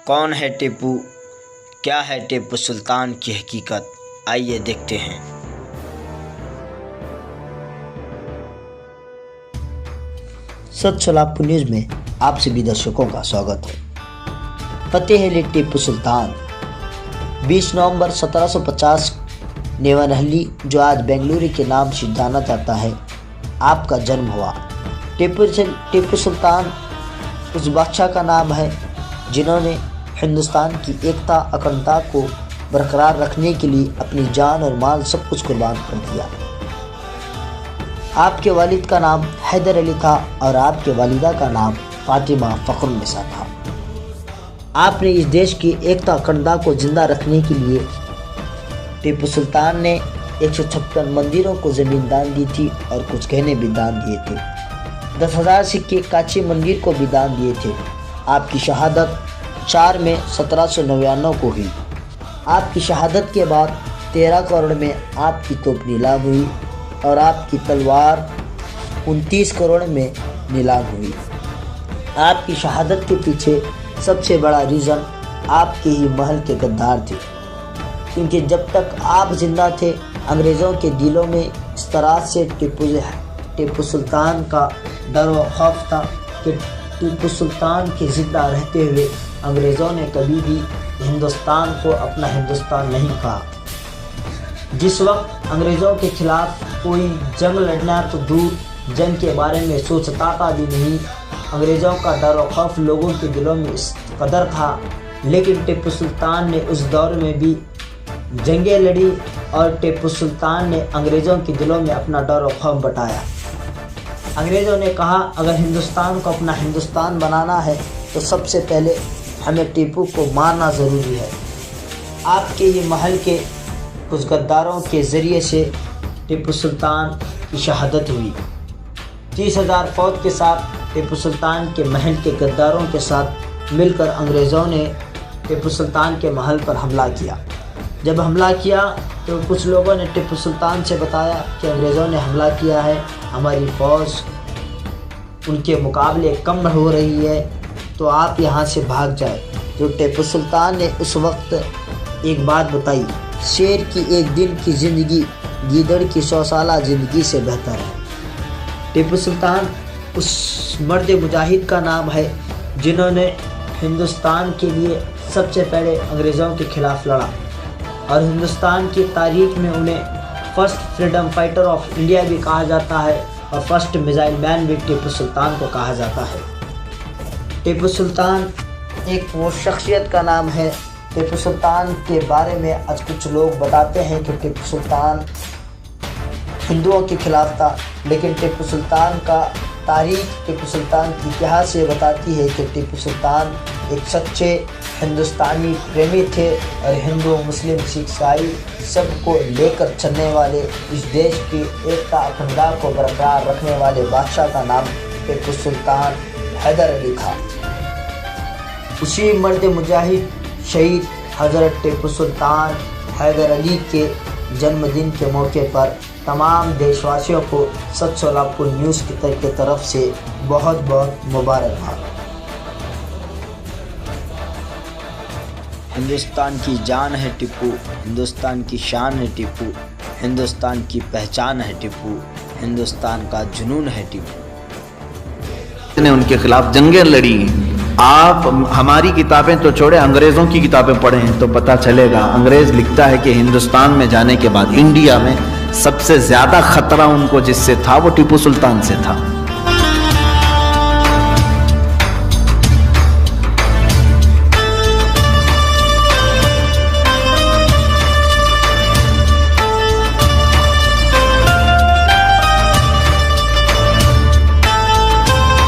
कौन है टीपू, क्या है टीपू सुल्तान की हकीकत, आइए देखते हैं। सत सोलापुर न्यूज़ में आप सभी दर्शकों का स्वागत है। फतेह अली टीपू सुल्तान 20 नवंबर 1750 नेवनहल्ली, जो आज बेंगलुरु के नाम से जाना जाता है, आपका जन्म हुआ। टीपू सुल्तान उस बादशाह का नाम है जिन्होंने हिंदुस्तान की एकता अखंडता को बरकरार रखने के लिए अपनी जान और माल सब कुछ कुर्बान कर दिया। आपके वालिद का नाम हैदर अली था और आपके वालिदा का नाम फातिमा फ़ख्रुन्निसा था। आपने इस देश की एकता अखंडता को जिंदा रखने के लिए टीपू सुल्तान ने 156 मंदिरों को ज़मीन दान दी थी और कुछ गहने भी दान दिए थे। 10,000 सिक्के काची मंदिर को भी दान दिए थे। आपकी शहादत 4 मई 1799 को हुई। आपकी शहादत के बाद 13 करोड़ में आपकी तोप नीलाम हुई और आपकी तलवार 29 करोड़ में नीलाम हुई। आपकी शहादत के पीछे सबसे बड़ा रीज़न आपके ही महल के गद्दार थे, क्योंकि जब तक आप जिंदा थे अंग्रेज़ों के दिलों में इस तरह से टीपू सुल्तान का डर व खौफ था कि टीपू सुल्तान के ज़िंदा रहते हुए अंग्रेज़ों ने कभी भी हिंदुस्तान को अपना हिंदुस्तान नहीं कहा। जिस वक्त अंग्रेज़ों के खिलाफ कोई जंग लड़ना तो दूर, जंग के बारे में सोचता का भी नहीं। अंग्रेज़ों का डर और खौफ लोगों के दिलों में इस कदर था, लेकिन टीपू सुल्तान ने उस दौर में भी जंगें लड़ी और टीपू सुल्तान ने अंग्रेज़ों के दिलों में अपना डर और खौफ बटाया। अंग्रेज़ों ने कहा, अगर हिंदुस्तान को अपना हिंदुस्तान बनाना है तो सबसे पहले हमें टीपू को मारना ज़रूरी है। आपके ही महल के कुछ गद्दारों के ज़रिए से टीपू सुल्तान की शहादत हुई। 30,000 फौज के साथ टीपू सुल्तान के महल के गद्दारों के साथ मिलकर अंग्रेज़ों ने टीपू सुल्तान के महल पर हमला किया। जब हमला किया तो कुछ लोगों ने टीपू सुल्तान से बताया कि अंग्रेज़ों ने हमला किया है, हमारी फ़ौज उनके मुकाबले कम हो रही है, तो आप यहाँ से भाग जाए। तो टीपू सुल्तान ने उस वक्त एक बात बताई, शेर की एक दिन की ज़िंदगी गीदड़ की 100 साला ज़िंदगी से बेहतर है। टीपू सुल्तान उस मर्द मुजाहिद का नाम है जिन्होंने हिंदुस्तान के लिए सबसे पहले अंग्रेज़ों के ख़िलाफ़ लड़ा और हिंदुस्तान की तारीख़ में उन्हें first freedom fighter of India भी कहा जाता है और फर्स्ट मिसाइल मैन भी टीपू सुल्तान को कहा जाता है। टीपू सुल्तान एक वो शख्सियत का नाम है। टीपू सुल्तान के बारे में आज कुछ लोग बताते हैं कि टीपू सुल्तान हिंदुओं के खिलाफ था, लेकिन टीपू सुल्तान का तारीख़, टीपू सुल्तान की इतिहास ये बताती है कि टीपू सुल्तान एक सच्चे हिंदुस्तानी प्रेमी थे और हिंदू मुस्लिम सिख ईसाई सबको लेकर चलने वाले, इस देश की एकता अखंडता को बरकरार रखने वाले बादशाह का नाम टीपू सुल्तान हैदर अली था। उसी मर्द मुजाहिद शहीद हज़रत टीपू सुल्तान हैदर अली के जन्मदिन के मौके पर तमाम देशवासियों को सत सोलापुर न्यूज़ की तरफ से बहुत बहुत मुबारकबाद। हिंदुस्तान की जान है टीपू, हिंदुस्तान की शान है टीपू, हिंदुस्तान की पहचान है टीपू, हिंदुस्तान का जुनून है टीपू ने उनके खिलाफ जंगें लड़ी। आप हमारी किताबें तो छोड़े, अंग्रेज़ों की किताबें पढ़ें तो पता चलेगा। अंग्रेज़ लिखता है कि हिंदुस्तान में जाने के बाद इंडिया में सबसे ज़्यादा ख़तरा उनको जिससे था वो टीपू सुल्तान से था।